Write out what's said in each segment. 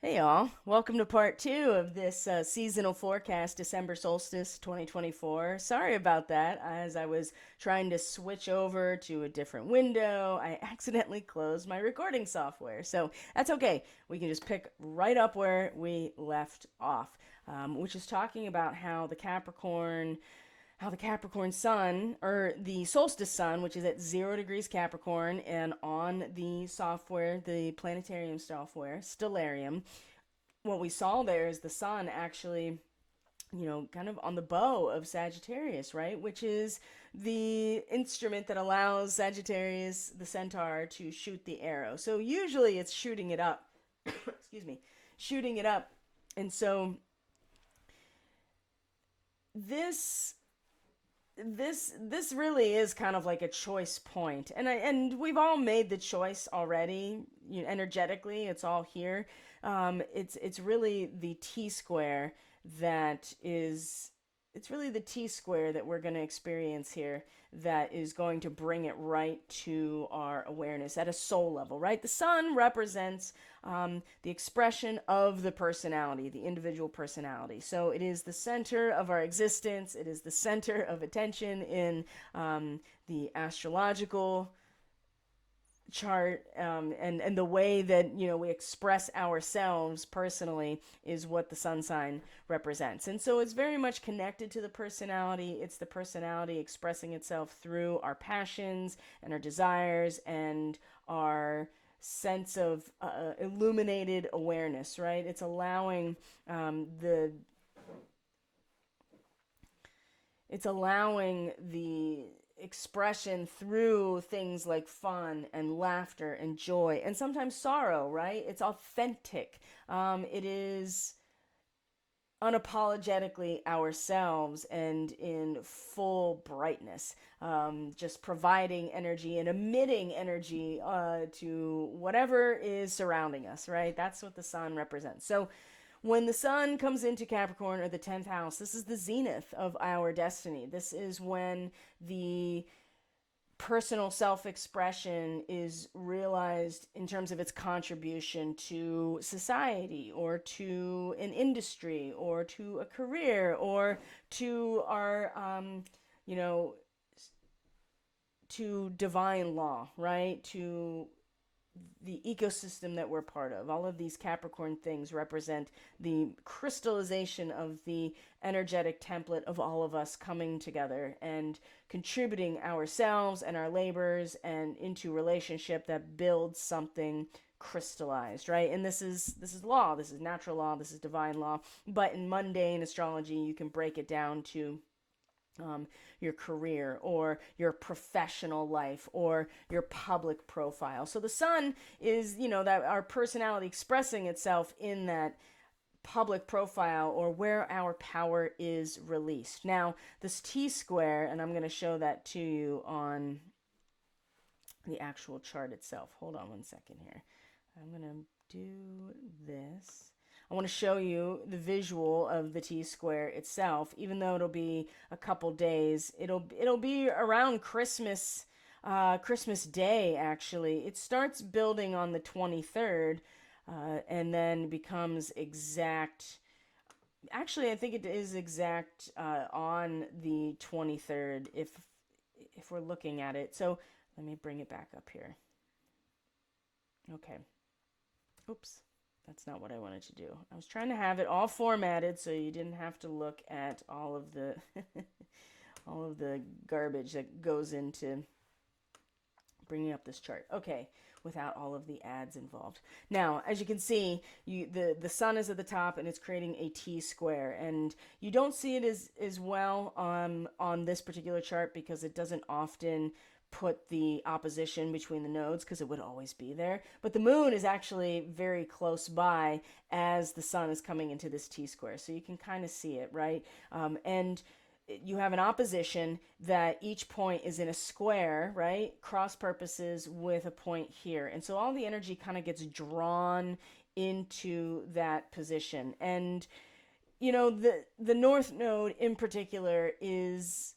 Hey y'all, welcome to part two of this seasonal forecast, December solstice 2024. Sorry about that. As I was trying to switch over to a different window, I accidentally closed my recording software. So that's okay. We can just pick right up where we left off, which is talking about how the Capricorn sun, or the solstice sun, which is at 0 degrees Capricorn, and on the software, the planetarium software, Stellarium, what we saw there is the sun actually, kind of on the bow of Sagittarius, right? Which is the instrument that allows Sagittarius, the centaur, to shoot the arrow. So usually it's shooting it up. Excuse me, shooting it up. And so this this really is kind of like a choice point, and we've all made the choice already. Energetically, it's all here. It's really the T square that is it's really the T square that we're going to experience here that is going to bring it right to our awareness at a soul level, right? The sun represents the expression of the personality, the individual personality. So it is the center of our existence, it is the center of attention in the astrological chart, and the way that we express ourselves personally is what the sun sign represents. And so it's very much connected to the personality. It's the personality expressing itself through our passions and our desires and our sense of illuminated awareness, right? The it's allowing the expression through things like fun and laughter and joy and sometimes sorrow, right? It's authentic. It is unapologetically ourselves and in full brightness, just providing energy and emitting energy to whatever is surrounding us, right? That's what the sun represents. So when the sun comes into Capricorn, or the 10th house, this is the zenith of our destiny. This is when the personal self expression is realized in terms of its contribution to society, or to an industry, or to a career, or to our, you know, to divine law, right? To the ecosystem that we're part of. All of these Capricorn things represent the crystallization of the energetic template of all of us coming together and contributing ourselves and our labors and into relationship that builds something crystallized, right? And this is law, this is natural law, this is divine law. But in mundane astrology, you can break it down to your career, or your professional life, or your public profile. So the sun is, that our personality expressing itself in that public profile, or where our power is released. Now, this T square, and I'm going to show that to you on the actual chart itself. Hold on one second here. I'm going to do this. I want to show you the visual of the T square itself, even though it'll be a couple days. It'll be around Christmas Day, actually. It starts building on the 23rd, and then becomes exact. Actually, I think it is exact on the 23rd, if we're looking at it. So let me bring it back up here. Okay. Oops. That's not what I wanted to do. I was trying to have it all formatted so you didn't have to look at all of the all of the garbage that goes into bringing up this chart. Okay, without all of the ads involved. Now, as you can see, the sun is at the top and it's creating a T square, and you don't see it as well on this particular chart because it doesn't often put the opposition between the nodes, because it would always be there. But the moon is actually very close by as the sun is coming into this T square. So you can kind of see it, right? And you have an opposition that each point is in a square, right? Cross purposes with a point here. And so all the energy kind of gets drawn into that position. And the north node in particular is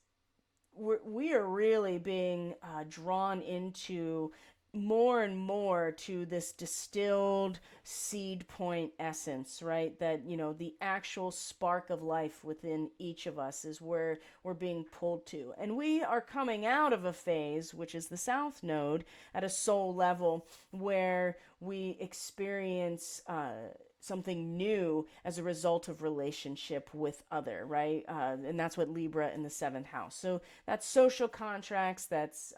we are really being drawn into more and more to this distilled seed point essence, right? That, the actual spark of life within each of us is where we're being pulled to. And we are coming out of a phase, which is the South Node, at a soul level, where we experience something new as a result of relationship with other, right? And that's what Libra in the seventh house. So that's social contracts, that's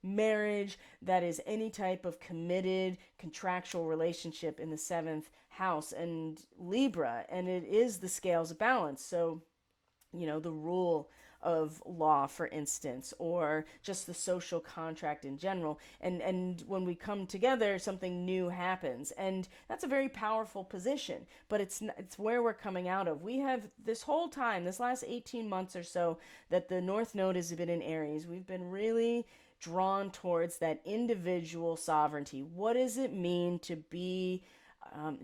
marriage, that is any type of committed contractual relationship in the seventh house and Libra, and it is the scales of balance. So the rule of law, for instance, or just the social contract in general. And when we come together, something new happens, and that's a very powerful position. But it's where we're coming out of. We have this whole time, this last 18 months or so, that the North Node has been in Aries. We've been really drawn towards that individual sovereignty. What does it mean to be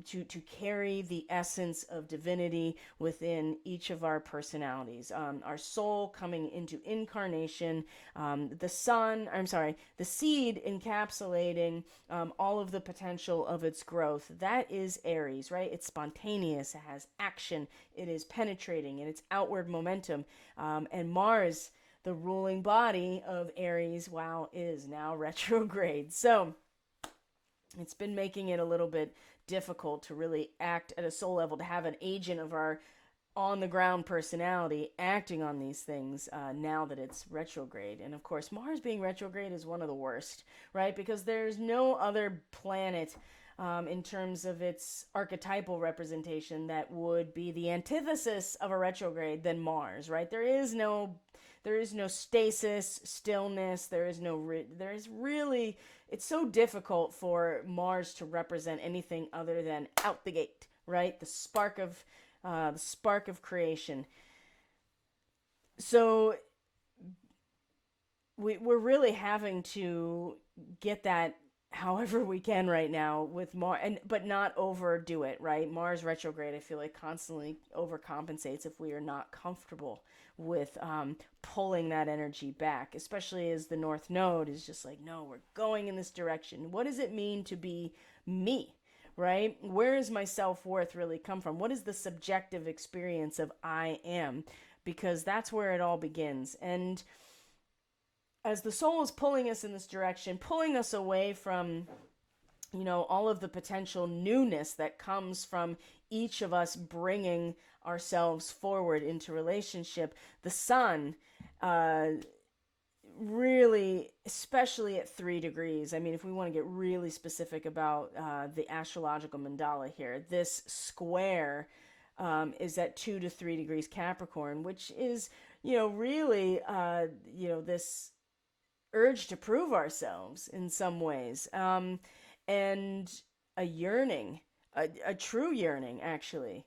to carry the essence of divinity within each of our personalities, our soul coming into incarnation, the seed encapsulating all of the potential of its growth. That is Aries, right? It's spontaneous, it has action, it is penetrating, and it's outward momentum. And Mars, the ruling body of Aries, is now retrograde. So it's been making it a little bit difficult to really act at a soul level, to have an agent of our on the ground personality acting on these things now that it's retrograde. And of course, Mars being retrograde is one of the worst, right? Because there's no other planet in terms of its archetypal representation that would be the antithesis of a retrograde than Mars, right? There is no stasis, stillness. There is really, it's so difficult for Mars to represent anything other than out the gate, right? The spark of creation. So we're really having to get that however we can right now with Mars, but not overdo it, right? Mars retrograde, I feel like, constantly overcompensates if we are not comfortable with pulling that energy back, especially as the North Node is just like, no, we're going in this direction. What does it mean to be me, right? Where does my self-worth really come from? What is the subjective experience of I am? Because that's where it all begins. And as the soul is pulling us in this direction, pulling us away from, all of the potential newness that comes from each of us bringing ourselves forward into relationship, the sun, really, especially at 3 degrees. I mean, if we want to get really specific about the astrological mandala here, this square is at 2 to 3 degrees Capricorn, which is, really, this urge to prove ourselves in some ways, and a yearning, a true yearning, actually.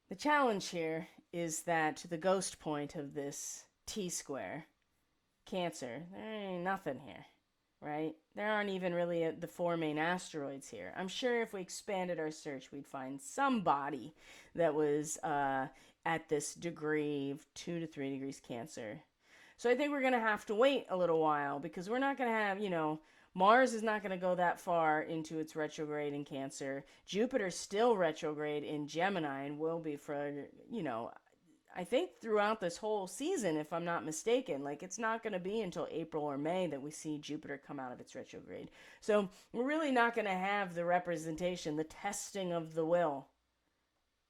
The challenge here is that the ghost point of this T-square, Cancer, there ain't nothing here, right? There aren't even really the 4 main asteroids here. I'm sure if we expanded our search, we'd find somebody that was at this degree of 2 to 3 degrees Cancer. So I think we're going to have to wait a little while, because we're not going to have, Mars is not going to go that far into its retrograde in Cancer. Jupiter's still retrograde in Gemini and will be for, I think throughout this whole season, if I'm not mistaken. Like, it's not going to be until April or May that we see Jupiter come out of its retrograde. So we're really not going to have the representation, the testing of the will,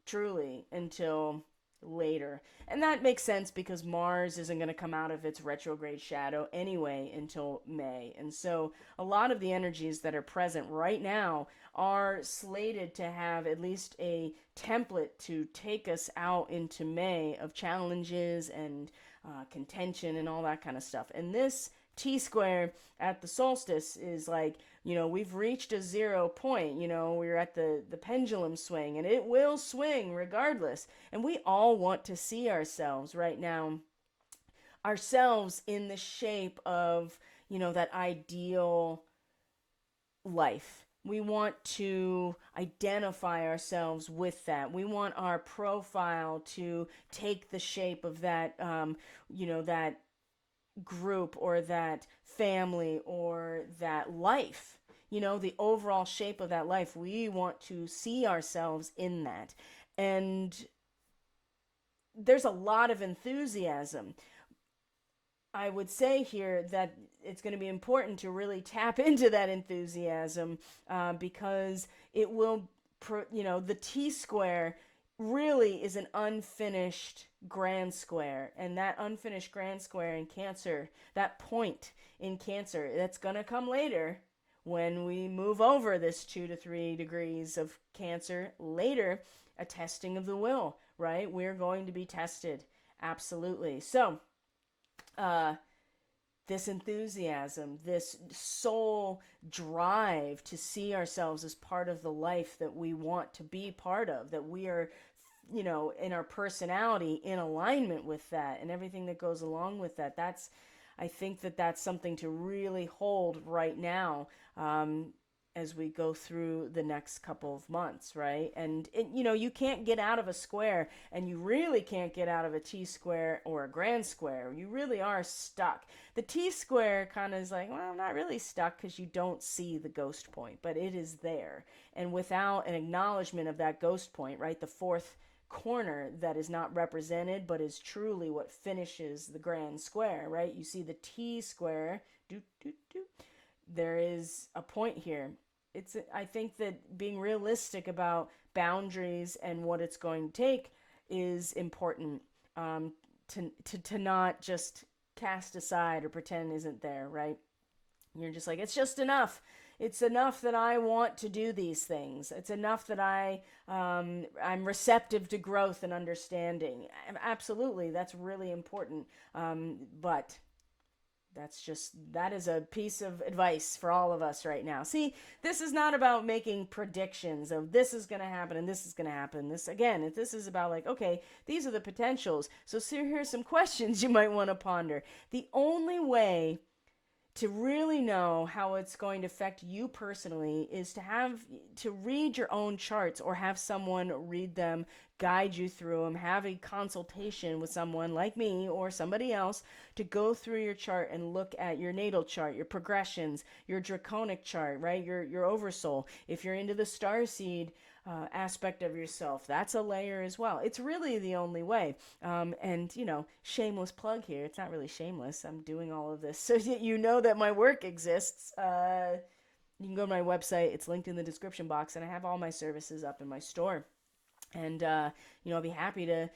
truly, until later. And that makes sense, because Mars isn't going to come out of its retrograde shadow anyway until May. And so a lot of the energies that are present right now are slated to have at least a template to take us out into May of challenges and contention and all that kind of stuff. And this T-square at the solstice is like, we've reached a 0 point. We're at the pendulum swing, and it will swing regardless. And we all want to see ourselves right now, ourselves in the shape of, that ideal life. We want to identify ourselves with that. We want our profile to take the shape of that, that group or that family or that life, the overall shape of that life. We want to see ourselves in that. And there's a lot of enthusiasm. I would say here that it's going to be important to really tap into that enthusiasm, because it will, the T square really is an unfinished grand square. And that unfinished grand square in Cancer, that point in Cancer, that's going to come later when we move over this 2 to 3 degrees of Cancer later, a testing of the will, right? We're going to be tested. Absolutely. So, uh, this enthusiasm, this soul drive to see ourselves as part of the life that we want to be part of, that we are, in our personality in alignment with that and everything that goes along with that. I think that that's something to really hold right now, as we go through the next couple of months, right? And you can't get out of a square, and you really can't get out of a T square or a grand square. You really are stuck. The T square kind of is like, well, I'm not really stuck, because you don't see the ghost point, but it is there. And without an acknowledgement of that ghost point, right, the fourth corner that is not represented but is truly what finishes the grand square, right? You see the T square, there is a point here. I think that being realistic about boundaries and what it's going to take is important, to not just cast aside or pretend isn't there, right? You're just like, it's just enough. It's enough that I want to do these things. It's enough that I'm receptive to growth and understanding. Absolutely, that's really important. But that is a piece of advice for all of us right now. See, this is not about making predictions of this is going to happen and this is going to happen. This is about like, okay, these are the potentials. So here's some questions you might want to ponder. The only way to really know how it's going to affect you personally is to read your own charts, or have someone read them, guide you through them, have a consultation with someone like me or somebody else to go through your chart and look at your natal chart, your progressions, your draconic chart, right? Your oversoul. If you're into the starseed aspect of yourself, that's a layer as well. It's really the only way. And shameless plug here. It's not really shameless. I'm doing all of this so that you know that my work exists. You can go to my website. It's linked in the description box, and I have all my services up in my store. And I'll be happy to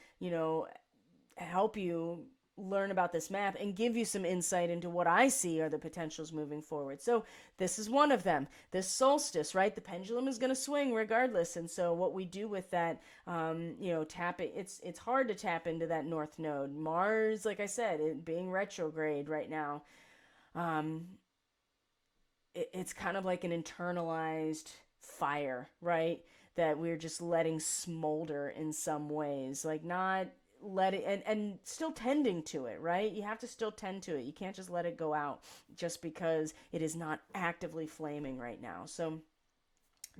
help you learn about this map and give you some insight into what I see are the potentials moving forward. So this is one of them. This solstice, right? The pendulum is going to swing regardless. And so what we do with that, tap it. It's hard to tap into that north node. Mars, like I said, it being retrograde right now. It's kind of like an internalized fire, right? That we're just letting smolder in some ways, like not let it, and still tending to it, right? You have to still tend to it. You can't just let it go out just because it is not actively flaming right now. So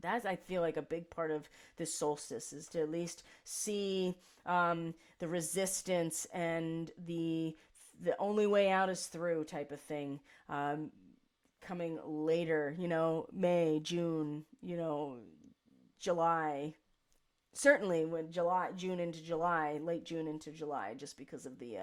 that's, I feel like, a big part of this solstice is to at least see the resistance and the only way out is through type of thing, coming later, May, June, July, certainly when June into July, late June into July, just because of the,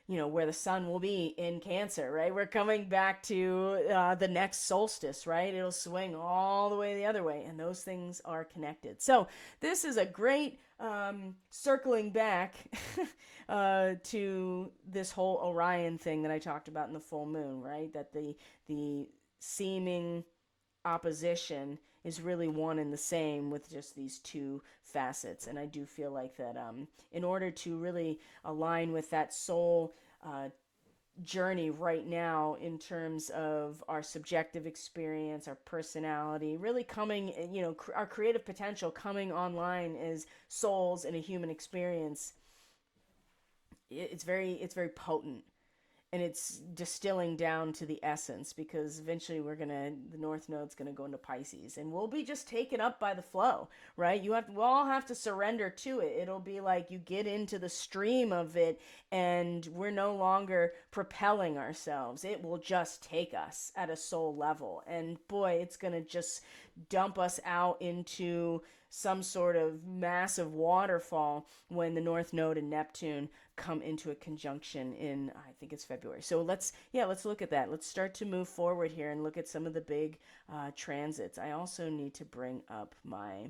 where the sun will be in Cancer, right? We're coming back to the next solstice, right? It'll swing all the way the other way, and those things are connected. So this is a great circling back to this whole Orion thing that I talked about in the full moon, right? That the seeming opposition is really one and the same with just these two facets. And I do feel like that in order to really align with that soul journey right now in terms of our subjective experience, our personality, really coming, our creative potential coming online as souls in a human experience, it's very potent. and it's distilling down to the essence, because eventually the North Node's gonna go into Pisces, and we'll be just taken up by the flow, right? We'll all have to surrender to it. It'll be like you get into the stream of it, and we're no longer propelling ourselves. It will just take us at a soul level, and boy, it's gonna just dump us out into some sort of massive waterfall when the North Node and Neptune come into a conjunction in, I think it's February. So let's look at that. Let's start to move forward here and look at some of the big transits. I also need to bring up my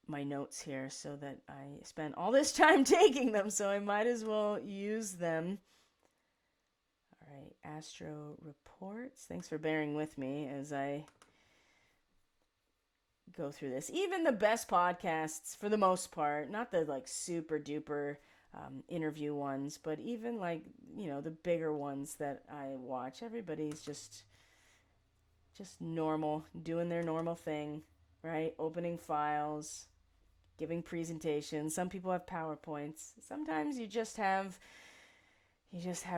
notes here so that I spent all this time taking them, so I might as well use them. All right, astro reports. Thanks for bearing with me as I go through this. Even the best podcasts, for the most part, not the like super duper interview ones, but even like, the bigger ones that I watch, everybody's just normal, doing their normal thing, right? Opening files, giving presentations. Some people have PowerPoints. Sometimes you just have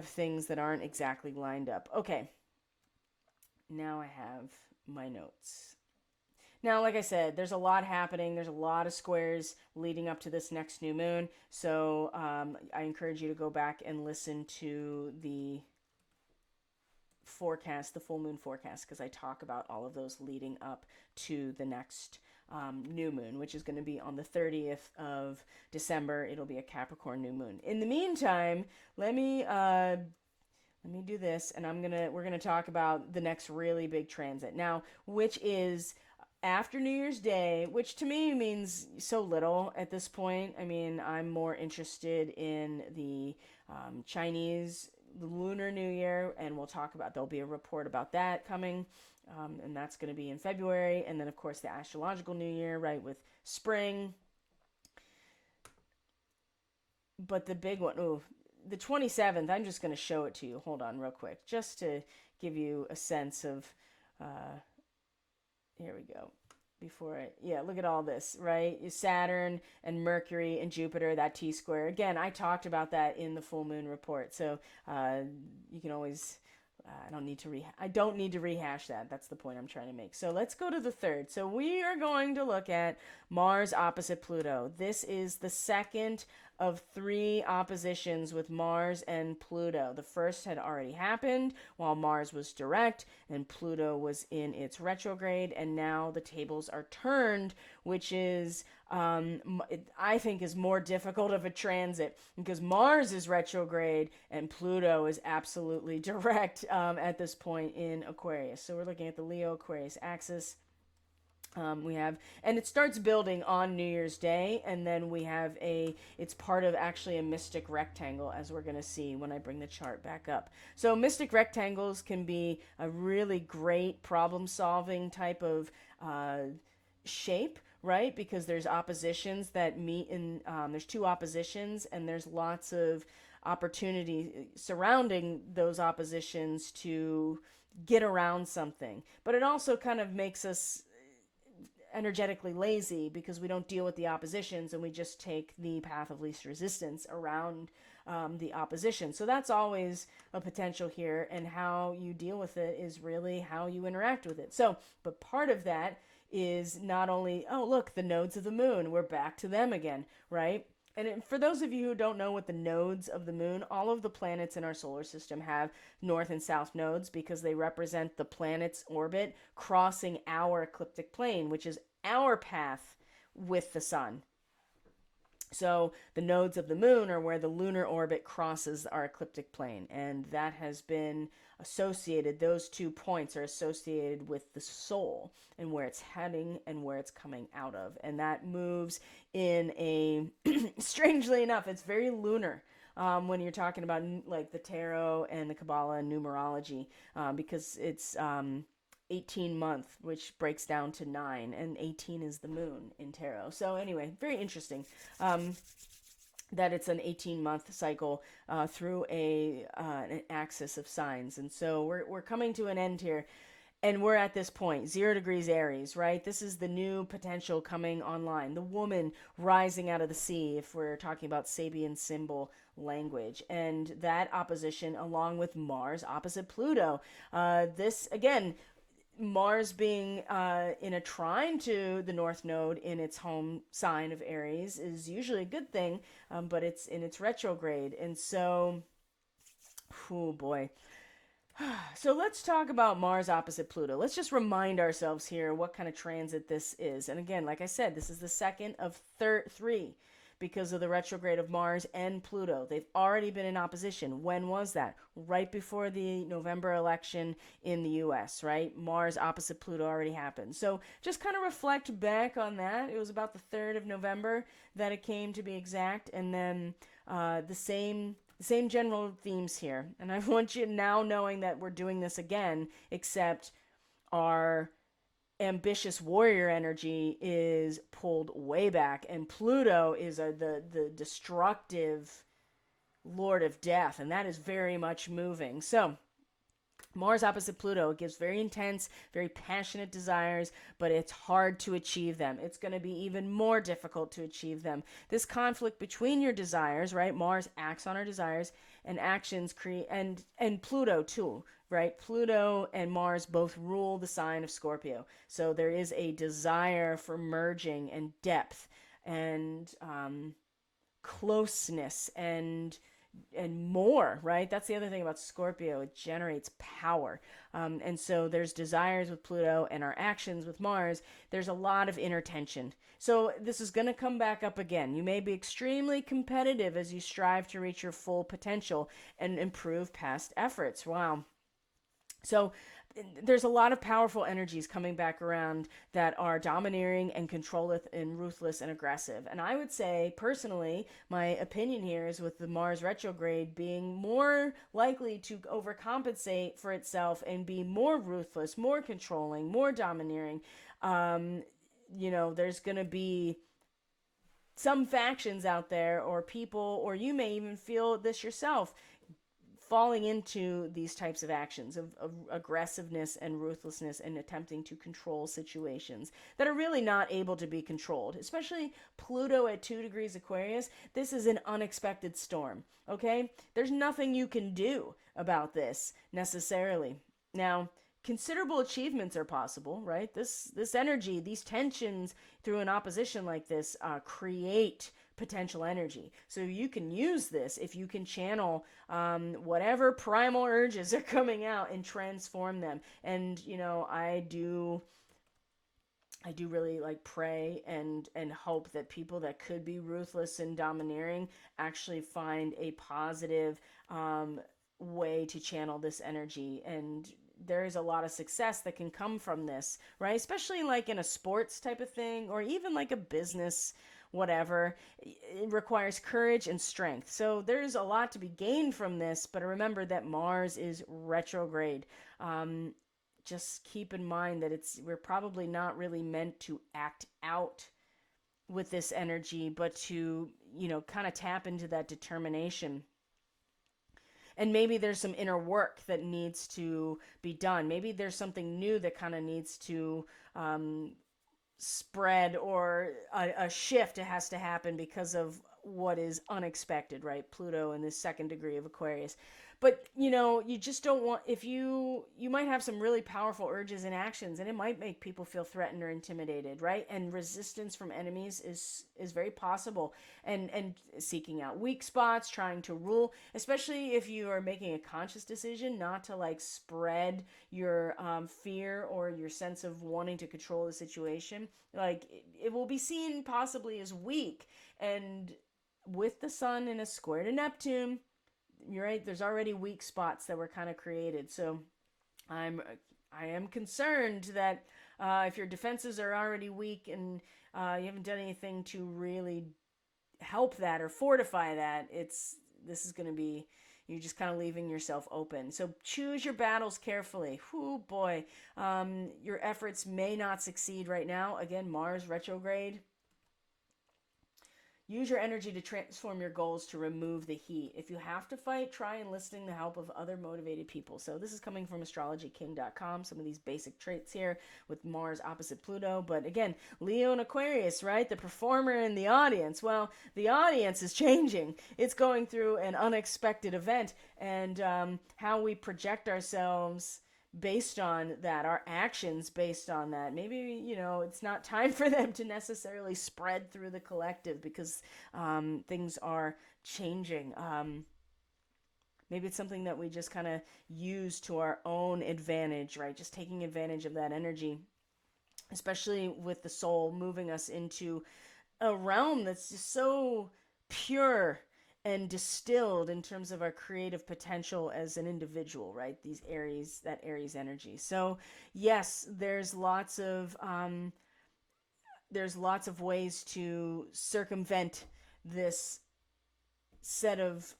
things that aren't exactly lined up. Okay. Now I have my notes. Now, like I said, there's a lot happening. There's a lot of squares leading up to this next new moon. So I encourage you to go back and listen to the forecast, the full moon forecast, because I talk about all of those leading up to the next new moon, which is going to be on the 30th of December. It'll be a Capricorn new moon. In the meantime, let me do this, and we're gonna talk about the next really big transit now, which is after New Year's Day, which to me means so little at this point. I mean, I'm more interested in the Chinese, the Lunar New Year, and there'll be a report about that coming, and that's going to be in February. And then, of course, the astrological New Year, right, with spring. But the big one, the 27th, I'm just going to show it to you. Hold on real quick, just to give you a sense of... here we go. Look at all this, right? Saturn and Mercury and Jupiter, that T-square. Again, I talked about that in the full moon report. So you can always, I don't need to rehash that. That's the point I'm trying to make. So let's go to the 3rd. So we are going to look at Mars opposite Pluto. This is the second of 3 oppositions with Mars and Pluto. The first had already happened while Mars was direct and Pluto was in its retrograde, and now the tables are turned, which is, I think, is more difficult of a transit because Mars is retrograde and Pluto is absolutely direct at this point in Aquarius. So we're looking at the Leo-Aquarius axis. And it starts building on New Year's Day, and then it's part of actually a mystic rectangle, as we're going to see when I bring the chart back up. So mystic rectangles can be a really great problem-solving type of shape, right? Because there's oppositions that meet there's 2 oppositions, and there's lots of opportunity surrounding those oppositions to get around something. But it also kind of makes us energetically lazy because we don't deal with the oppositions and we just take the path of least resistance around the opposition. So that's always a potential here, and how you deal with it is really how you interact with it. So, but part of that is not only, oh, look, the nodes of the moon, we're back to them again, right? And for those of you who don't know what the nodes of the moon, all of the planets in our solar system have north and south nodes because they represent the planet's orbit crossing our ecliptic plane, which is our path with the sun. So the nodes of the moon are where the lunar orbit crosses our ecliptic plane, and that has been associated, those 2 points are associated with the soul and where it's heading and where it's coming out of. And that moves in a, strangely enough, it's very lunar when you're talking about like the tarot and the Kabbalah and numerology, because it's 18 month, which breaks down to 9, and 18 is the moon in tarot. So anyway, very interesting that it's an 18-month cycle through an axis of signs. And so we're coming to an end here. And we're at this point, 0 degrees Aries, right? This is the new potential coming online. The woman rising out of the sea, if we're talking about Sabian symbol language. And that opposition, along with Mars opposite Pluto. This, again, Mars being in a trine to the North Node in its home sign of Aries is usually a good thing, but it's in its retrograde. And so, oh boy. So let's talk about Mars opposite Pluto. Let's just remind ourselves here what kind of transit this is. And again, like I said, this is the second of three because of the retrograde of Mars and Pluto. They've already been in opposition. When was that? Right before the November election in the US, right? Mars opposite Pluto already happened. So just kind of reflect back on that. It was about the 3rd of November that it came, to be exact. And then the same general themes here. And I want you now, knowing that we're doing this again, except our ambitious warrior energy is pulled way back, and Pluto is the destructive lord of death, and that is very much moving. So Mars opposite Pluto gives very intense, very passionate desires, but it's hard to achieve them. It's going to be even more difficult to achieve them. This conflict between your desires, right? Mars acts on our desires and actions create, and Pluto too, right? Pluto and Mars both rule the sign of Scorpio. So there is a desire for merging and depth and closeness and more, right? That's the other thing about Scorpio. It generates power. And so there's desires with Pluto and our actions with Mars. There's a lot of inner tension. So this is going to come back up again. You may be extremely competitive as you strive to reach your full potential and improve past efforts. Wow. So there's a lot of powerful energies coming back around that are domineering and controlleth and ruthless and aggressive. And I would say, personally, my opinion here is with the Mars retrograde being more likely to overcompensate for itself and be more ruthless, more controlling, more domineering. There's going to be some factions out there or people, or you may even feel this yourself, falling into these types of actions of aggressiveness and ruthlessness and attempting to control situations that are really not able to be controlled. Especially Pluto at 2 degrees Aquarius, this is an unexpected storm, okay? There's nothing you can do about this necessarily. Now, considerable achievements are possible, right? This energy, these tensions through an opposition like this create potential energy. So you can use this if you can channel whatever primal urges are coming out and transform them. And I do really pray and hope that people that could be ruthless and domineering actually find a positive way to channel this energy. And there is a lot of success that can come from this, right? Especially in a sports type of thing, or even a business, whatever. It requires courage and strength. So there's a lot to be gained from this, but remember that Mars is retrograde. Just keep in mind that we're probably not really meant to act out with this energy, but to, kind of tap into that determination. And maybe there's some inner work that needs to be done. Maybe there's something new that kind of needs to spread, or a shift that has to happen because of what is unexpected, right? Pluto in this 2nd degree of Aquarius. But, you just don't want, if you might have some really powerful urges and actions, and it might make people feel threatened or intimidated, right? And resistance from enemies is very possible. And seeking out weak spots, trying to rule, especially if you are making a conscious decision not to spread your fear or your sense of wanting to control the situation. It will be seen possibly as weak. And with the sun in a square to Neptune, you're right, there's already weak spots that were kind of created. So I am concerned that if your defenses are already weak and you haven't done anything to really help that or fortify that, this is going to be, you're just kind of leaving yourself open. So choose your battles carefully. Whoo, boy. Your efforts may not succeed right now. Again, Mars retrograde. Use your energy to transform your goals to remove the heat. If you have to fight, try enlisting the help of other motivated people. So this is coming from astrologyking.com, some of these basic traits here with Mars opposite Pluto. But again, Leo and Aquarius, right? The performer and the audience. Well, the audience is changing. It's going through an unexpected event, and how we project ourselves based on that, our actions based on that. Maybe, it's not time for them to necessarily spread through the collective because things are changing. Maybe it's something that we just kind of use to our own advantage, right? Just taking advantage of that energy, especially with the soul moving us into a realm that's just so pure and distilled in terms of our creative potential as an individual, right? These Aries, that Aries energy. So yes, there's lots of ways to circumvent this set of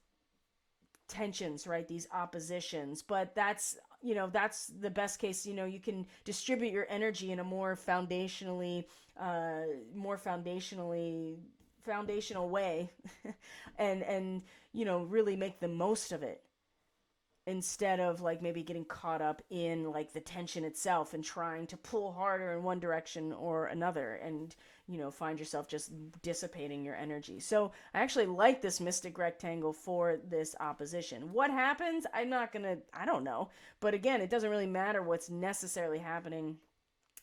tensions, right? These oppositions, but that's the best case. You can distribute your energy in a more foundational way, and really make the most of it, instead of like maybe getting caught up in like the tension itself and trying to pull harder in one direction or another, and find yourself just dissipating your energy. So I actually like this mystic rectangle for this opposition. What happens? I don't know. But again, it doesn't really matter what's necessarily happening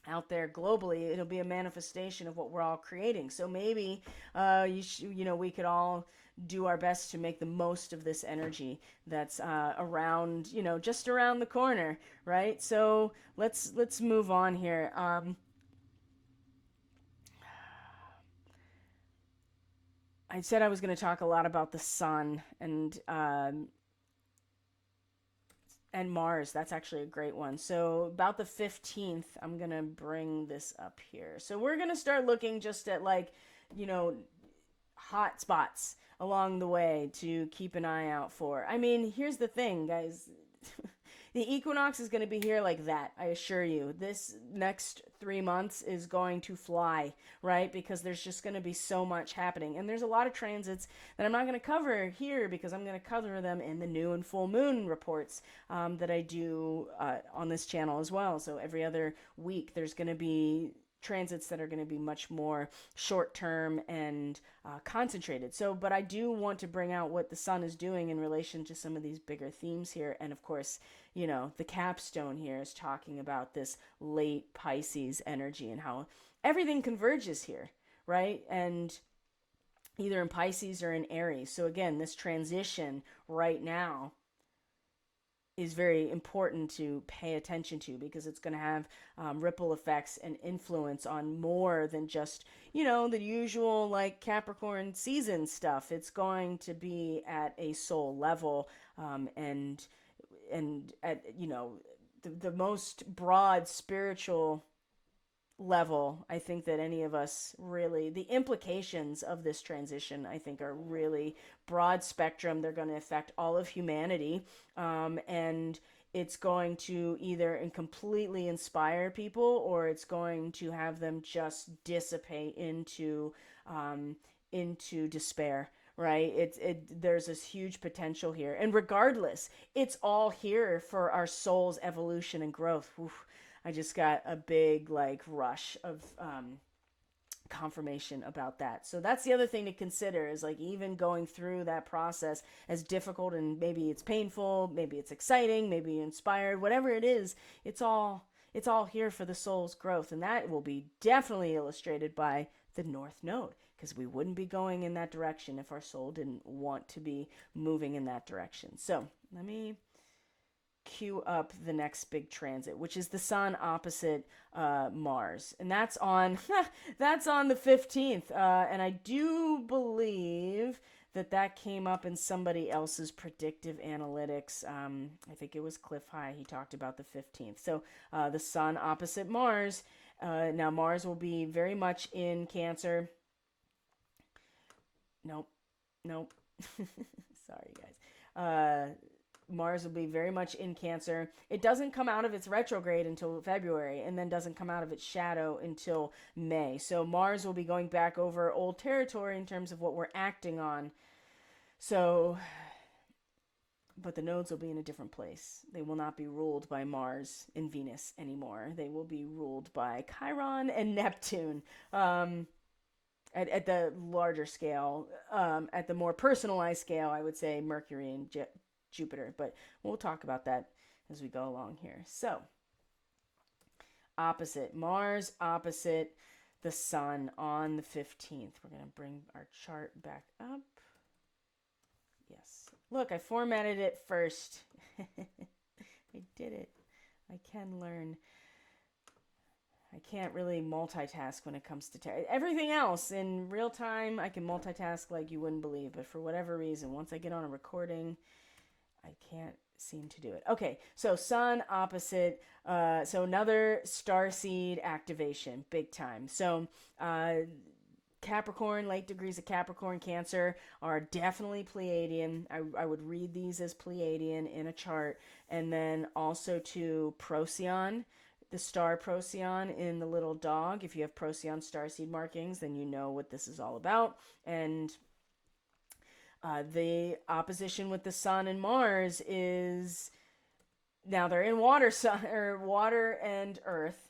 out there globally. It'll be a manifestation of what we're all creating. So maybe we could all do our best to make the most of this energy that's around, just around the corner, right? So let's move on here. I said I was going to talk a lot about the sun and Mars. That's actually a great one. So about the 15th, I'm going to bring this up here. So we're going to start looking just at hot spots along the way to keep an eye out for. I mean, here's the thing, guys. The equinox is going to be here like that, I assure you. This next 3 months is going to fly, right? Because there's just going to be so much happening. And there's a lot of transits that I'm not going to cover here because I'm going to cover them in the new and full moon reports that I do on this channel as well. So every other week there's going to be transits that are going to be much more short term and concentrated. So, but I do want to bring out what the sun is doing in relation to some of these bigger themes here. And of course, the capstone here is talking about this late Pisces energy and how everything converges here, right? And either in Pisces or in Aries. So again, this transition right now is very important to pay attention to, because it's going to have ripple effects and influence on more than just, the usual like Capricorn season stuff. It's going to be at a soul level, and at, the most broad spiritual level. I think that any of us really, the implications of this transition, I think, are really broad spectrum. They're going to affect all of humanity, and it's going to either completely inspire people, or it's going to have them just dissipate into despair. Right? There's this huge potential here, and regardless, it's all here for our soul's evolution and growth. Oof. I just got a big rush of confirmation about that. So that's the other thing to consider, is even going through that process, as difficult, and maybe it's painful, maybe it's exciting, maybe inspired, whatever it is, it's all here for the soul's growth. And that will be definitely illustrated by the North Node, because we wouldn't be going in that direction if our soul didn't want to be moving in that direction. So let me cue up the next big transit, which is the sun opposite Mars, and that's on the 15th, and I do believe that came up in somebody else's predictive analytics. I think it was Cliff High. He talked about the 15th. So the sun opposite Mars. Now Mars will be very much in Cancer. Nope. Sorry, guys. Mars will be very much in Cancer. It doesn't come out of its retrograde until February, and then doesn't come out of its shadow until May. So Mars will be going back over old territory in terms of what we're acting on. So, but the nodes will be in a different place. They will not be ruled by Mars and Venus anymore. They will be ruled by Chiron and Neptune. At the larger scale, at the more personalized scale, I would say Mercury and Jupiter. But we'll talk about that as we go along here. So, opposite Mars, opposite the Sun on the 15th. We're going to bring our chart back up. Yes. Look, I formatted it first. I did it. I can learn. I can't really multitask when it comes to everything else. In real time, I can multitask like you wouldn't believe. But for whatever reason, once I get on a recording, I can't seem to do it. Okay, so Sun opposite. So another starseed activation, big time. So Capricorn, late degrees of Capricorn, Cancer are definitely Pleiadian. I would read these as Pleiadian in a chart. And then also to Procyon, the star Procyon in the little dog. If you have Procyon starseed markings, then you know what this is all about. And the opposition with the Sun and Mars is, now they're in water and Earth,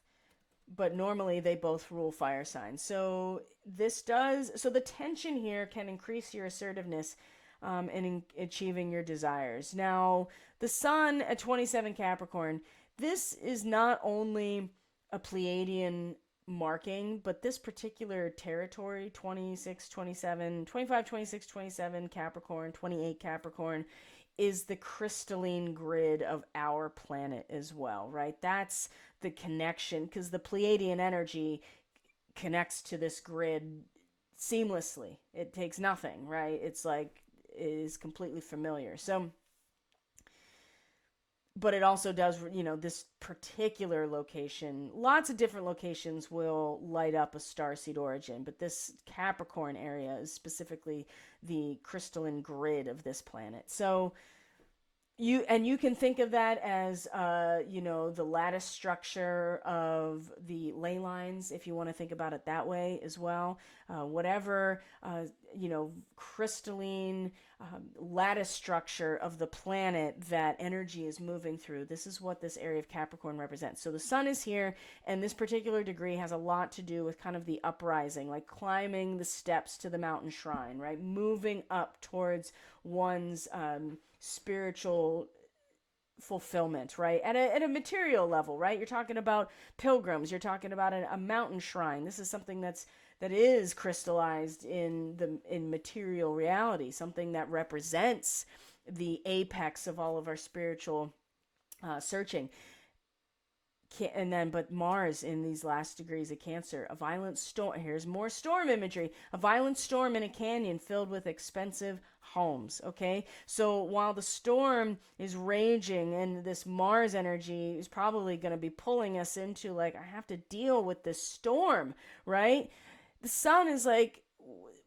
but normally they both rule fire signs. So the tension here can increase your assertiveness in achieving your desires. Now, the Sun at 27 Capricorn, this is not only a Pleiadian marking, but this particular territory, 26, 27, 25, 26, 27 Capricorn, 28 Capricorn, is the crystalline grid of our planet as well, right? That's the connection, because the Pleiadian energy connects to this grid seamlessly. It takes nothing, right? It's like, it is completely familiar. So, but it also does, this particular location, lots of different locations will light up a starseed origin, but this Capricorn area is specifically the crystalline grid of this planet. So you can think of that as, the lattice structure of the ley lines, if you want to think about it that way as well. Whatever, crystalline lattice structure of the planet that energy is moving through. This is what this area of Capricorn represents. So the Sun is here, and this particular degree has a lot to do with kind of the uprising, like climbing the steps to the mountain shrine, right? Moving up towards one's spiritual fulfillment, right? At a material level, right? You're talking about pilgrims. You're talking about a mountain shrine. This is something that is crystallized in material reality, something that represents the apex of all of our spiritual searching. But Mars in these last degrees of Cancer, a violent storm. Here's more storm imagery. A violent storm in a canyon filled with expensive homes. Okay, so while the storm is raging and this Mars energy is probably going to be pulling us into, like, I have to deal with this storm, right? The Sun is like,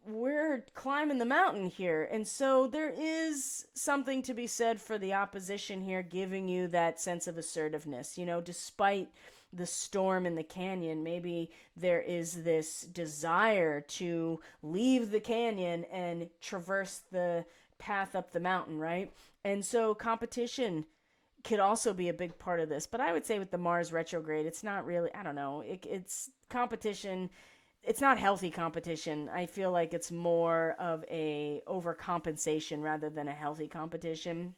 we're climbing the mountain here. And so there is something to be said for the opposition here, giving you that sense of assertiveness. Despite the storm in the canyon, maybe there is this desire to leave the canyon and traverse the path up the mountain, right? And so competition could also be a big part of this. But I would say with the Mars retrograde, it's not really, I don't know, it's competition. It's not healthy competition. I feel like it's more of a overcompensation rather than a healthy competition.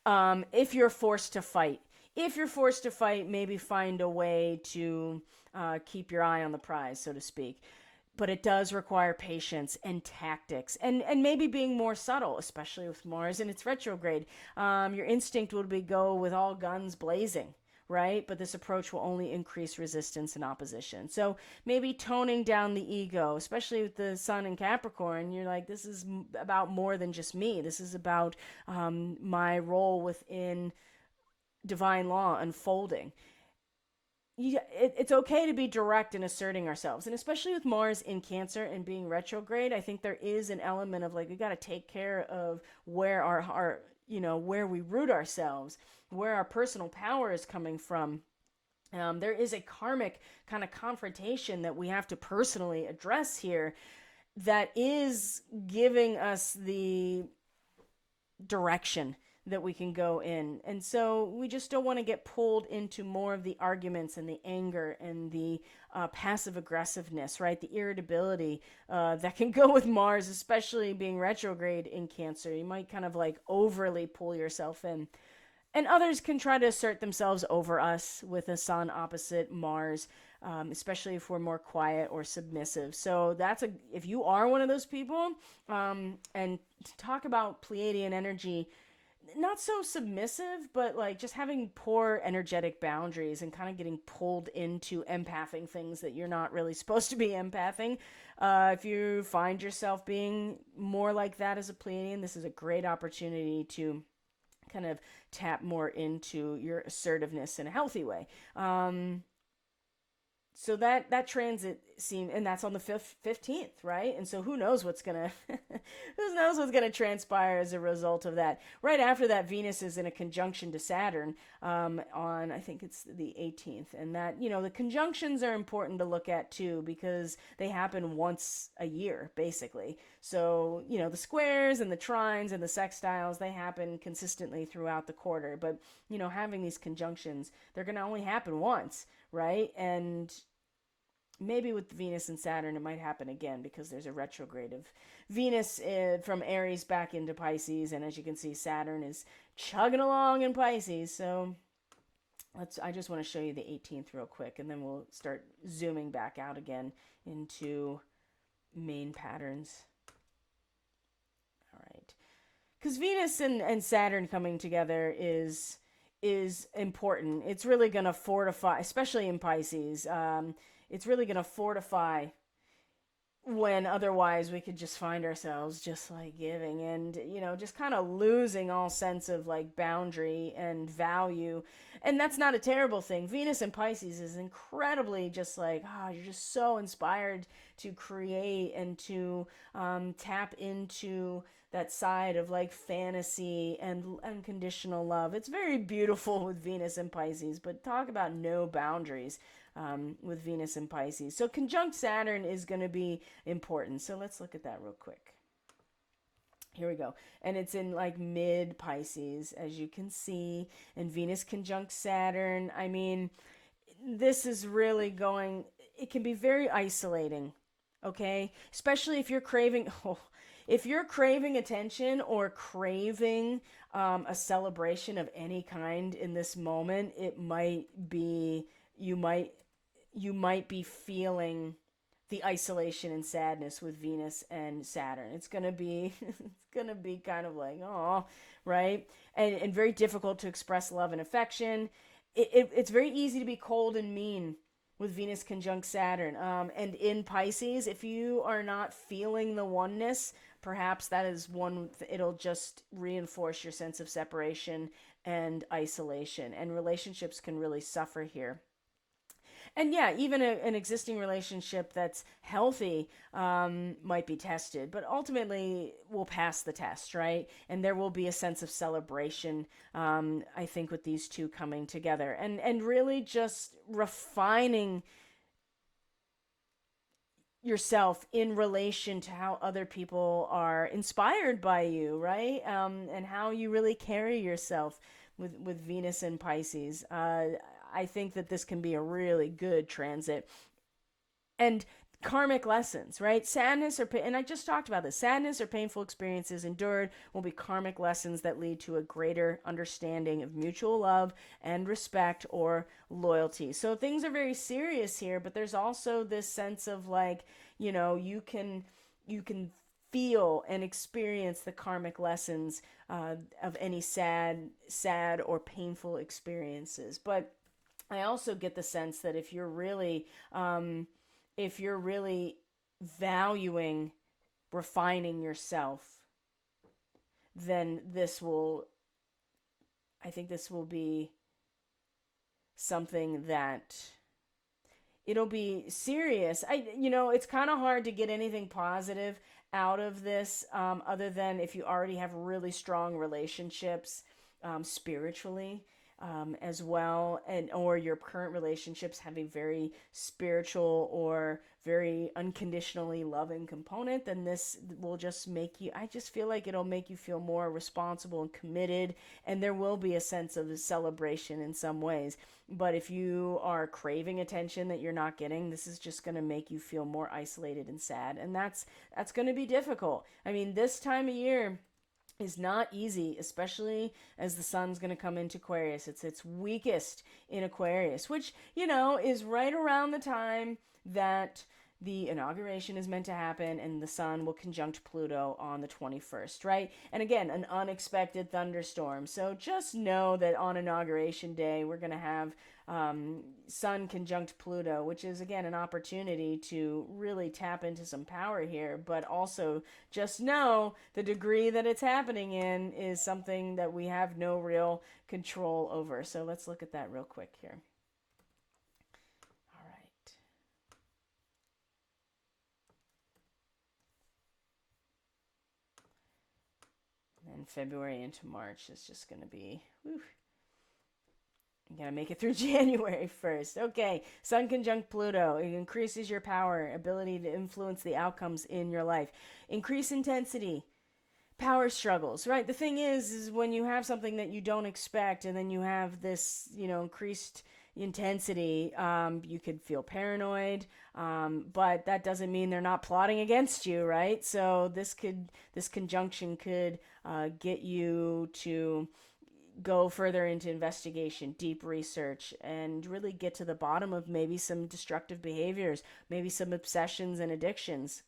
If you're forced to fight, maybe find a way to keep your eye on the prize, so to speak. But it does require patience and tactics, and maybe being more subtle, especially with Mars in its retrograde. Your instinct would be go with all guns blazing, right? But this approach will only increase resistance and opposition. So maybe toning down the ego, especially with the Sun in Capricorn. You're like, this is about more than just me. This is about my role within divine law unfolding. It's okay to be direct in asserting ourselves. And especially with Mars in Cancer and being retrograde, I think there is an element of, like, we got to take care of where our where we root ourselves, where our personal power is coming from. There is a karmic kind of confrontation that we have to personally address here that is giving us the direction that we can go in. And so we just don't want to get pulled into more of the arguments and the anger and the passive aggressiveness, right? The irritability that can go with Mars, especially being retrograde in Cancer. You might kind of like overly pull yourself in. And others can try to assert themselves over us with a sun opposite Mars, especially if we're more quiet or submissive. So if you are one of those people, and talk about Pleiadian energy, not so submissive, but like just having poor energetic boundaries and kind of getting pulled into empathing things that you're not really supposed to be empathing. If you find yourself being more like that as a Pleiadian, this is a great opportunity to kind of tap more into your assertiveness in a healthy way. So that transit seemed, and that's on the 15th, right? And so who knows what's gonna transpire as a result of that. Right after that, Venus is in a conjunction to Saturn on, I think it's the 18th, and that, the conjunctions are important to look at too, because they happen once a year basically. So the squares and the trines and the sextiles, they happen consistently throughout the quarter, but having these conjunctions, they're gonna only happen once, right? And maybe with Venus and Saturn, it might happen again because there's a retrograde of Venus from Aries back into Pisces. And as you can see, Saturn is chugging along in Pisces. So I just want to show you the 18th real quick, and then we'll start zooming back out again into main patterns. All right. Because Venus and Saturn coming together is important. It's really going to fortify, especially in Pisces. It's really going to fortify when otherwise we could just find ourselves just like giving and, just kind of losing all sense of like boundary and value. And that's not a terrible thing. Venus in Pisces is incredibly just like, you're just so inspired to create and to tap into that side of like fantasy and unconditional love. It's very beautiful with Venus and Pisces, but talk about no boundaries with Venus and Pisces. So conjunct Saturn is going to be important. So let's look at that real quick. Here we go. And it's in like mid Pisces, as you can see, and Venus conjunct Saturn. I mean, this is really it can be very isolating, okay? Especially if you're craving, if you're craving attention or craving a celebration of any kind in this moment, it might be, you might be feeling the isolation and sadness with Venus and Saturn. It's gonna be kind of like, right? And very difficult to express love and affection. It's very easy to be cold and mean with Venus conjunct Saturn. And in Pisces, if you are not feeling the oneness, perhaps that is it'll just reinforce your sense of separation and isolation. And relationships can really suffer here. And yeah, even an existing relationship that's healthy might be tested, but ultimately will pass the test, right? And there will be a sense of celebration, I think, with these two coming together. And really just refining yourself in relation to how other people are inspired by you, right? And how you really carry yourself with Venus and Pisces. I think that this can be a really good transit. And karmic lessons, right? Sadness and I just talked about this. Sadness or painful experiences endured will be karmic lessons that lead to a greater understanding of mutual love and respect or loyalty. So things are very serious here, but there's also this sense of like, you can feel and experience the karmic lessons of any sad or painful experiences. But I also get the sense that if you're really valuing refining yourself, then I think this will be something that it'll be serious. It's kind of hard to get anything positive out of this, other than if you already have really strong relationships spiritually, as well, and or your current relationships have a very spiritual or very unconditionally loving component, then this will just make you, I just feel like it'll make you feel more responsible and committed, and there will be a sense of celebration in some ways. But if you are craving attention that you're not getting, this is just going to make you feel more isolated and sad, and that's going to be difficult. I mean, this time of year is not easy, especially as the sun's going to come into Aquarius. It's its weakest in Aquarius, which, is right around the time that the inauguration is meant to happen, and the sun will conjunct Pluto on the 21st, right? And again, an unexpected thunderstorm. So just know that on inauguration day, we're going to have sun conjunct Pluto, which is, again, an opportunity to really tap into some power here. But also just know the degree that it's happening in is something that we have no real control over. So let's look at that real quick here. And February into March is just going to be, whew, you got to make it through January 1st. Okay, Sun conjunct Pluto. It increases your power, ability to influence the outcomes in your life. Increase intensity, power struggles, right? The thing is when you have something that you don't expect, and then you have this, increased intensity, you could feel paranoid, but that doesn't mean they're not plotting against you, right? So this conjunction could get you to go further into investigation, deep research, and really get to the bottom of maybe some destructive behaviors, maybe some obsessions and addictions.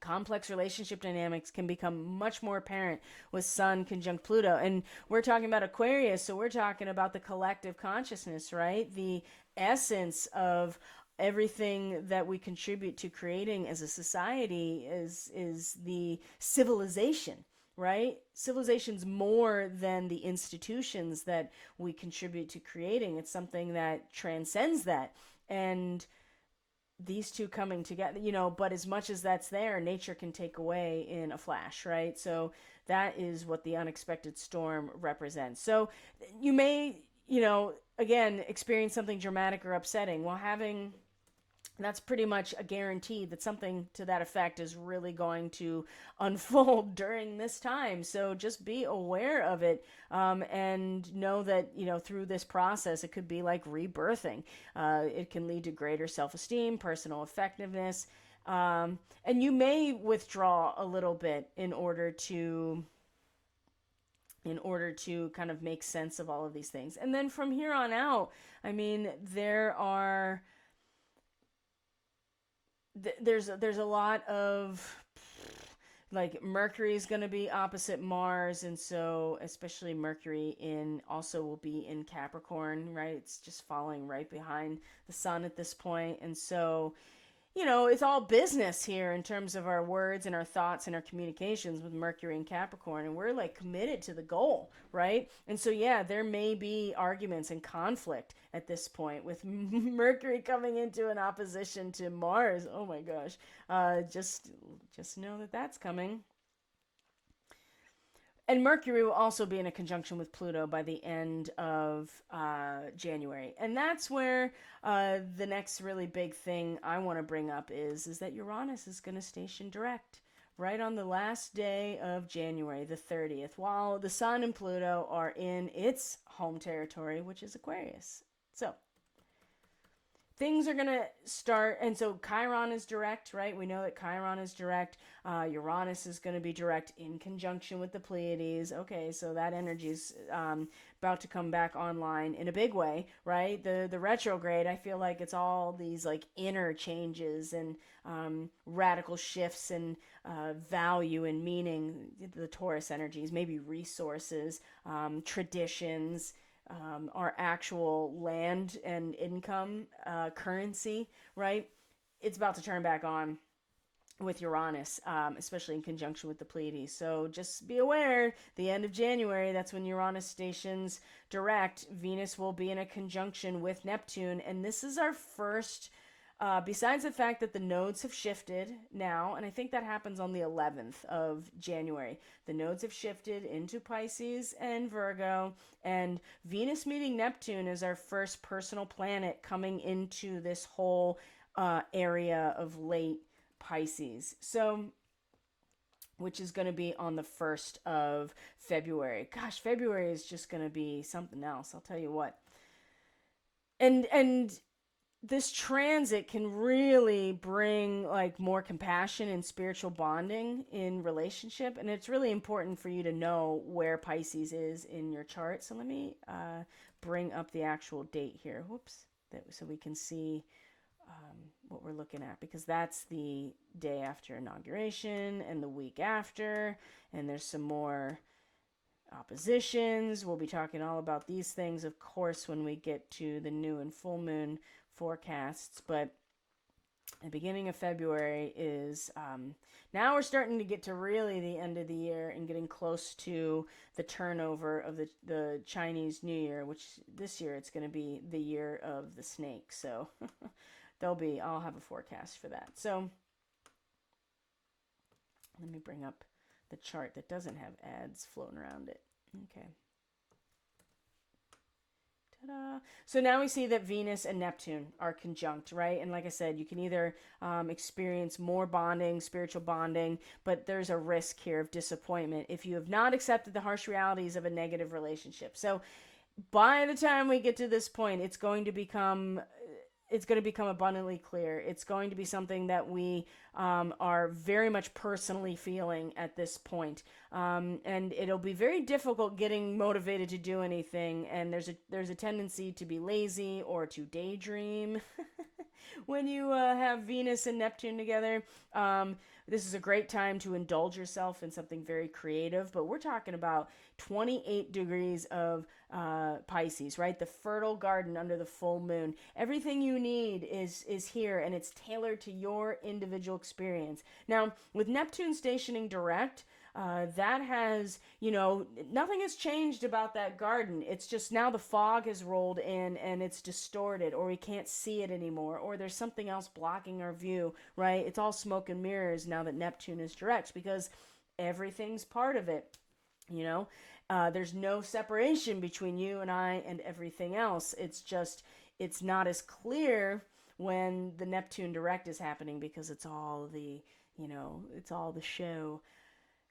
Complex relationship dynamics can become much more apparent with Sun conjunct Pluto. And we're talking about Aquarius, so we're talking about the collective consciousness, right? The essence of everything that we contribute to creating as a society is the civilization, right? Civilization's more than the institutions that we contribute to creating. It's something that transcends that. And these two coming together, but as much as that's there, nature can take away in a flash, right? So that is what the unexpected storm represents. So you may, again, experience something dramatic or upsetting. Well, that's pretty much a guarantee that something to that effect is really going to unfold during this time. So just be aware of it, and know that, through this process, it could be like rebirthing. It can lead to greater self-esteem, personal effectiveness, and you may withdraw a little bit in order to kind of make sense of all of these things. And then from here on out, I mean, there's a lot of, like, Mercury is going to be opposite Mars, and so especially Mercury will be in Capricorn, right? It's just following right behind the sun at this point. And so it's all business here in terms of our words and our thoughts and our communications with Mercury and Capricorn. And we're like committed to the goal, right? And so, yeah, there may be arguments and conflict at this point with Mercury coming into an opposition to Mars. Oh my gosh. Just know that that's coming. And Mercury will also be in a conjunction with Pluto by the end of January. And that's where the next really big thing I want to bring up is that Uranus is going to station direct right on the last day of January, the 30th, while the Sun and Pluto are in its home territory, which is Aquarius. So things are going to start, and so Chiron is direct, right? We know that Chiron is direct. Uranus is going to be direct in conjunction with the Pleiades. Okay, so that energy is about to come back online in a big way, right? The retrograde, I feel like it's all these like inner changes and radical shifts and value and meaning. The Taurus energies, maybe resources, traditions, our actual land and income, currency, right? It's about to turn back on with Uranus, especially in conjunction with the Pleiades. So just be aware, the end of January, that's when Uranus stations direct. Venus will be in a conjunction with Neptune, and this is our first Besides the fact that the nodes have shifted now, and I think that happens on the 11th of January, the nodes have shifted into Pisces and Virgo, and Venus meeting Neptune is our first personal planet coming into this whole area of late Pisces. So, which is going to be on the 1st of February. Gosh, February is just going to be something else, I'll tell you what. And this transit can really bring like more compassion and spiritual bonding in relationship, and it's really important for you to know where Pisces is in your chart. So let me bring up the actual date here. Whoops, so we can see what we're looking at, because that's the day after inauguration and the week after, and there's some more oppositions. We'll be talking all about these things, of course, when we get to the new and full moon forecasts. But the beginning of February is now we're starting to get to really the end of the year and getting close to the turnover of the Chinese New Year, which this year it's going to be the year of the snake. So I'll have a forecast for that. So let me bring up the chart that doesn't have ads floating around it. Okay. Ta-da. So now we see that Venus and Neptune are conjunct, right? And like I said, you can either experience more bonding, spiritual bonding, but there's a risk here of disappointment if you have not accepted the harsh realities of a negative relationship. So by the time we get to this point, it's going to become abundantly clear. It's going to be something that we are very much personally feeling at this point. And it'll be very difficult getting motivated to do anything. And there's a tendency to be lazy or to daydream when you have Venus and Neptune together. This is a great time to indulge yourself in something very creative, but we're talking about 28 degrees of Pisces, right? The fertile garden under the full moon. Everything you need is here, and it's tailored to your individual experience. Now, with Neptune stationing direct, that has, nothing has changed about that garden. It's just now the fog has rolled in and it's distorted, or we can't see it anymore, or there's something else blocking our view, right? It's all smoke and mirrors now that Neptune is direct, because everything's part of it, There's no separation between you and I and everything else. It's not as clear when the Neptune direct is happening, because it's all it's all the show.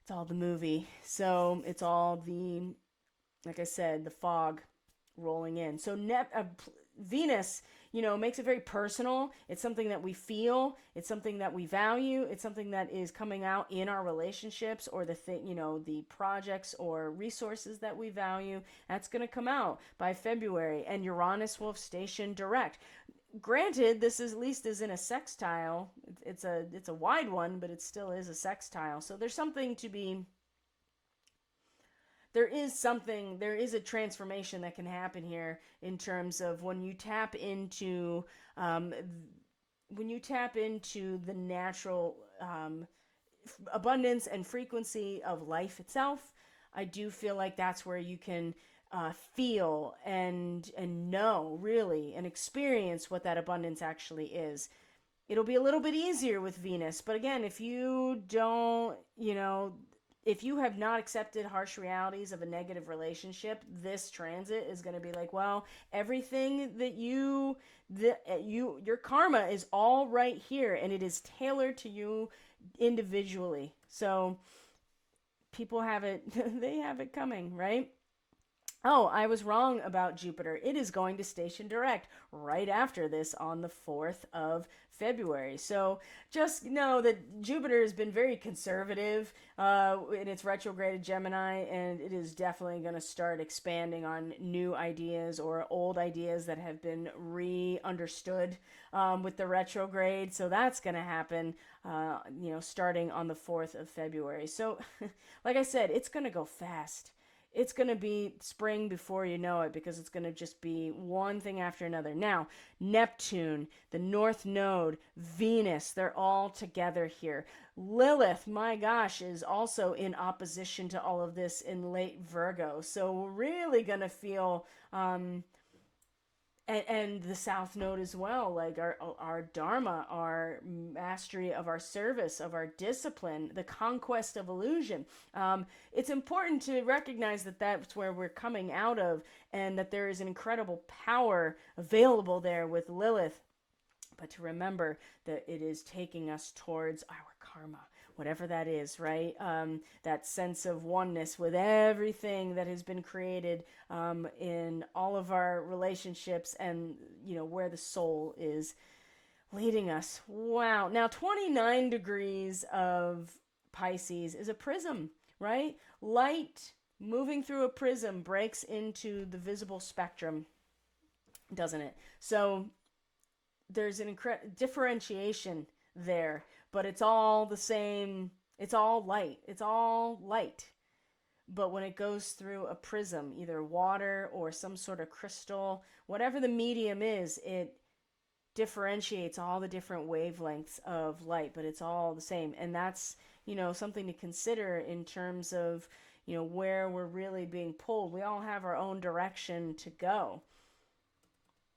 It's all the movie. So it's all like I said, the fog rolling in. So Venus, makes it very personal. It's something that we feel. It's something that we value. It's something that is coming out in our relationships, or the projects or resources that we value. That's going to come out by February. And Uranus will have stationed direct. Granted, this at least is in a sextile. It's a wide one, but it still is a sextile. So there is a transformation that can happen here in terms of when you tap into the natural abundance and frequency of life itself. I do feel like that's where you can feel and know really and experience what that abundance actually is. It'll be a little bit easier with Venus, but again, if you don't, if you have not accepted harsh realities of a negative relationship, this transit is going to be like, well, everything that your karma is all right here, and it is tailored to you individually. So people have it, they have it coming, right? Oh, I was wrong about Jupiter. It is going to station direct right after this on the 4th of February. So just know that Jupiter has been very conservative in its retrograded Gemini, and it is definitely going to start expanding on new ideas or old ideas that have been re-understood with the retrograde. So that's going to happen, starting on the 4th of February. So like I said, it's going to go fast. It's going to be spring before you know it, because it's going to just be one thing after another. Now, Neptune, the North Node, Venus, they're all together here. Lilith, my gosh, is also in opposition to all of this in late Virgo. So we're really going to feel and the South Node as well, like our Dharma, our mastery of our service, of our discipline, the conquest of illusion. It's important to recognize that that's where we're coming out of, and that there is an incredible power available there with Lilith, but to remember that it is taking us towards our karma, whatever that is, right? That sense of oneness with everything that has been created in all of our relationships, and where the soul is leading us. Wow. Now 29 degrees of Pisces is a prism, right? Light moving through a prism breaks into the visible spectrum, doesn't it? So there's an differentiation there, but it's all the same. It's all light. It's all light. But when it goes through a prism, either water or some sort of crystal, whatever the medium is, it differentiates all the different wavelengths of light, but it's all the same. And that's, something to consider in terms of, where we're really being pulled. We all have our own direction to go.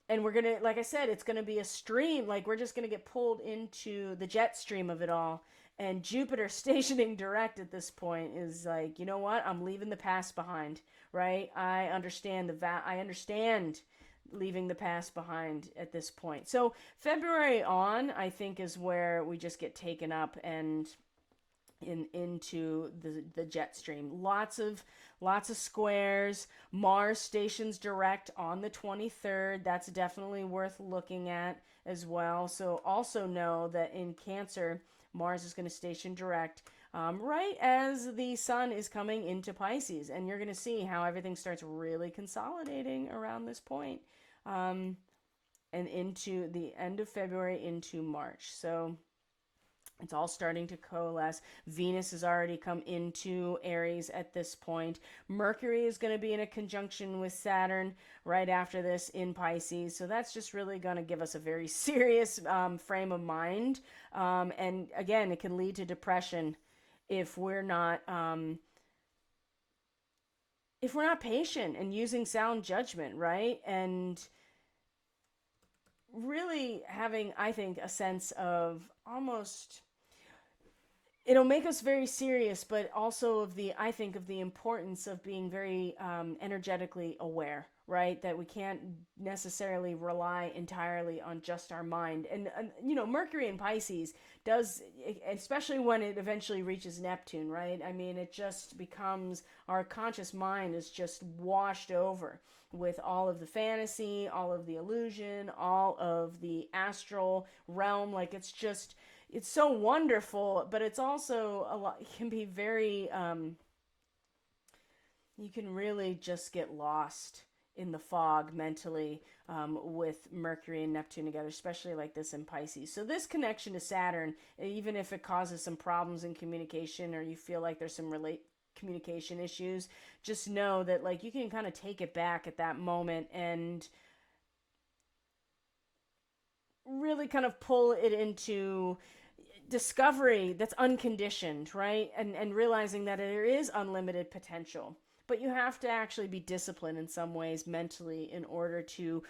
And we're going to, like I said, it's going to be a stream. Like, we're just going to get pulled into the jet stream of it all. And Jupiter stationing direct at this point is like, you know what? I'm leaving the past behind, right? I understand I understand leaving the past behind at this point. So February on, I think, is where we just get taken up and into the jet stream. Lots of squares. Mars stations direct on the 23rd. That's definitely worth looking at as well. So also know that in Cancer, Mars is going to station direct right as the sun is coming into Pisces, and you're going to see how everything starts really consolidating around this point, and into the end of February into March. So it's all starting to coalesce. Venus has already come into Aries at this point. Mercury is going to be in a conjunction with Saturn right after this in Pisces. So that's just really going to give us a very serious frame of mind. And again, it can lead to depression if we're not patient and using sound judgment, right? And really having, I think, a sense of almost, it'll make us very serious, but also of the importance of being very energetically aware, right? That we can't necessarily rely entirely on just our mind. And Mercury in Pisces does, especially when it eventually reaches Neptune, right? I mean, it just becomes, our conscious mind is just washed over with all of the fantasy, all of the illusion, all of the astral realm. Like, it's so wonderful, but it's also a lot, it can be very, you can really just get lost in the fog mentally with Mercury and Neptune together, especially like this in Pisces. So this connection to Saturn, even if it causes some problems in communication, or you feel like there's some communication issues, just know that, like, you can kind of take it back at that moment and really kind of pull it into discovery that's unconditioned, right? And realizing that there is unlimited potential. But you have to actually be disciplined in some ways mentally in order to,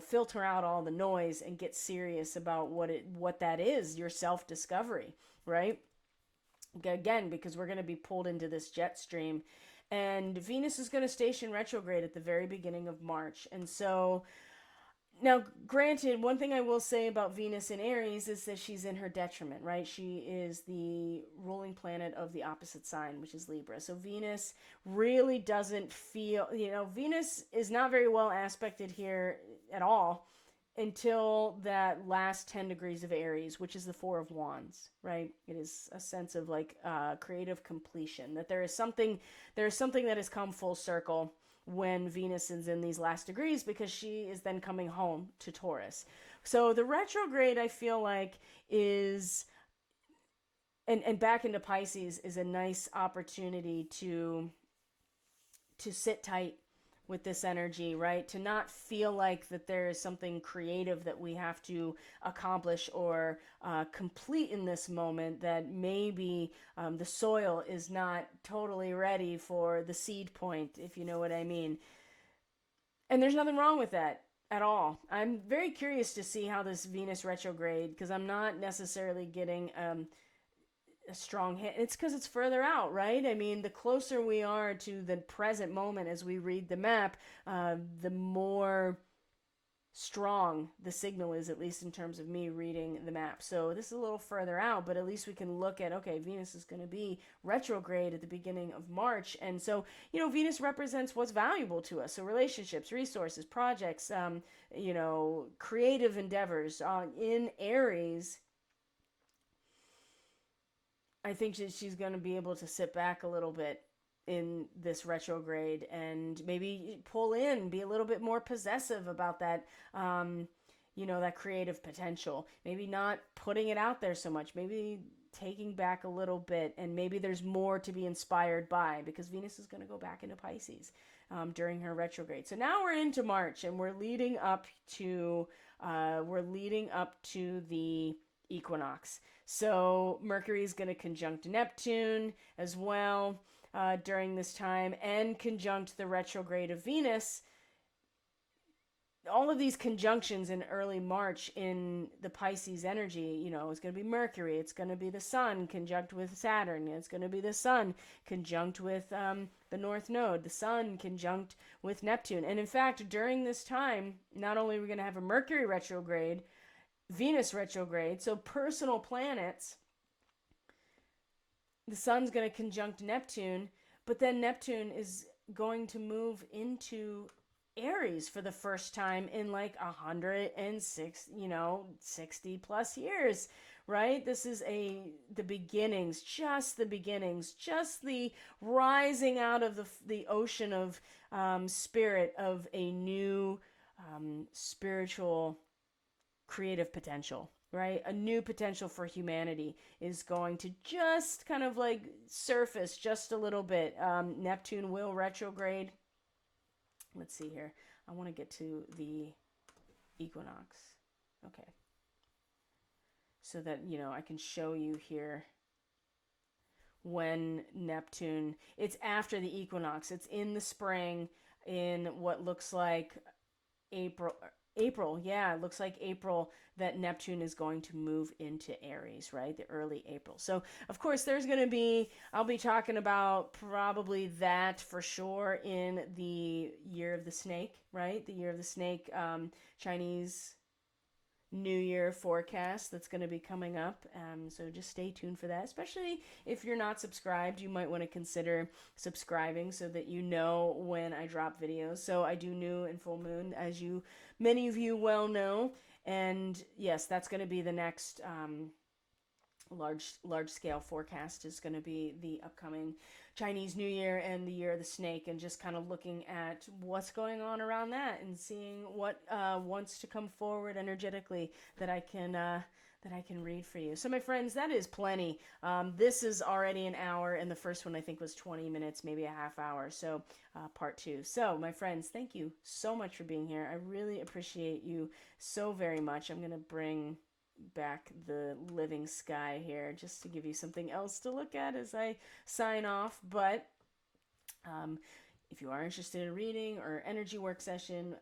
filter out all the noise and get serious about what that is, your self-discovery, right? Again, because we're going to be pulled into this jet stream. And Venus is going to station retrograde at the very beginning of March. And so, now, granted, one thing I will say about Venus in Aries is that she's in her detriment, right? She is the ruling planet of the opposite sign, which is Libra. So Venus really doesn't feel, Venus is not very well aspected here at all until that last 10 degrees of Aries, which is the Four of Wands, right? It is a sense of like creative completion, that there is something that has come full circle when Venus is in these last degrees, because she is then coming home to Taurus. So the retrograde, I feel like, is, and back into Pisces, is a nice opportunity to sit tight with this energy, right? To not feel like that there is something creative that we have to accomplish or complete in this moment, that maybe the soil is not totally ready for the seed point, if you know what I mean. And there's nothing wrong with that. at all. I'm very curious to see how this Venus retrograde, because I'm not necessarily getting a strong hit. It's because it's further out, right? I mean, the closer we are to the present moment as we read the map, the more strong the signal is, at least in terms of me reading the map. So this is a little further out, but at least we can look at, okay, Venus is going to be retrograde at the beginning of March. And so, Venus represents what's valuable to us. So relationships, resources, projects, creative endeavors. In Aries, I think she's going to be able to sit back a little bit in this retrograde and maybe pull in, be a little bit more possessive about that, that creative potential. Maybe not putting it out there so much. Maybe taking back a little bit, and maybe there's more to be inspired by, because Venus is going to go back into Pisces during her retrograde. So now we're into March, and we're leading up to the equinox. So Mercury is going to conjunct Neptune as well during this time, and conjunct the retrograde of Venus. All of these conjunctions in early March in the Pisces energy, it's going to be Mercury, it's going to be the Sun conjunct with Saturn, it's going to be the Sun conjunct with the North Node, the Sun conjunct with Neptune. And in fact, during this time, not only are we going to have a Mercury retrograde, Venus retrograde, so personal planets, the Sun's going to conjunct Neptune, but then Neptune is going to move into Aries for the first time in like 106, 60 plus years, right? This is the beginnings, just the rising out of the ocean of spirit of a new spiritual creative potential, right? A new potential for humanity is going to just kind of like surface just a little bit. Neptune will retrograde. Let's see here. I want to get to the equinox. Okay. So that, I can show you here when Neptune, it's after the equinox. It's in the spring, in what looks like April, yeah, it looks like April, that Neptune is going to move into Aries, right? The early April. So, of course, I'll be talking about probably that for sure in the Year of the Snake, right? The Year of the Snake, Chinese New Year forecast that's going to be coming up. So just stay tuned for that. Especially if you're not subscribed, you might want to consider subscribing so that you know when I drop videos. So I do new and full moon, as many of you well know. And yes, that's going to be the next large scale forecast, is going to be the upcoming Chinese New Year and the Year of the Snake, and just kind of looking at what's going on around that and seeing what wants to come forward energetically that I can read for you. So my friends, that is plenty. This is already an hour, and the first one I think was 20 minutes, maybe a half hour. So part 2. So my friends, thank you so much for being here. I really appreciate you so very much. I'm going to bring back the living sky here just to give you something else to look at as I sign off. But if you are interested in reading or energy work session,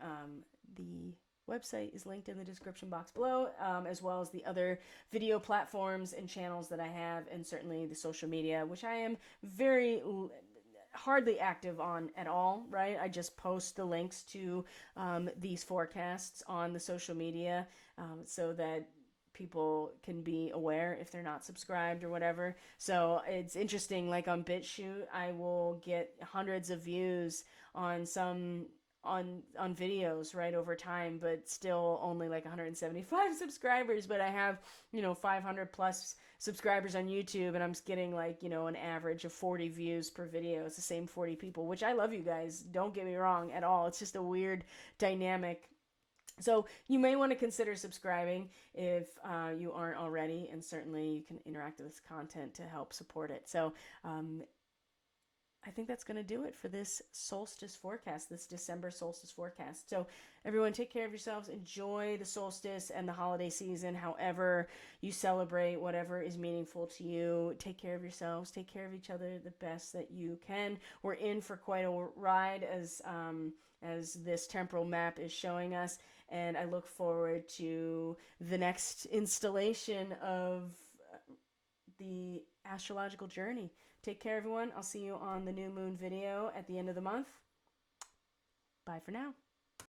the website is linked in the description box below, as well as the other video platforms and channels that I have, and certainly the social media, which I am very hardly active on at all, right? I just post the links to these forecasts on the social media so that people can be aware if they're not subscribed or whatever. So it's interesting, like on BitChute, I will get hundreds of views on some on videos right over time, but still only like 175 subscribers. But I have 500 plus subscribers on YouTube, and I'm getting like an average of 40 views per video. It's the same 40 people, which I love you guys, don't get me wrong at all. It's just a weird dynamic. So you may want to consider subscribing if you aren't already, and certainly you can interact with content to help support it. So I think that's going to do it for this solstice forecast, this December solstice forecast. So everyone, take care of yourselves. Enjoy the solstice and the holiday season, however you celebrate, whatever is meaningful to you. Take care of yourselves. Take care of each other the best that you can. We're in for quite a ride as as this temporal map is showing us. And I look forward to the next installation of the astrological journey. Take care, everyone. I'll see you on the new moon video at the end of the month. Bye for now.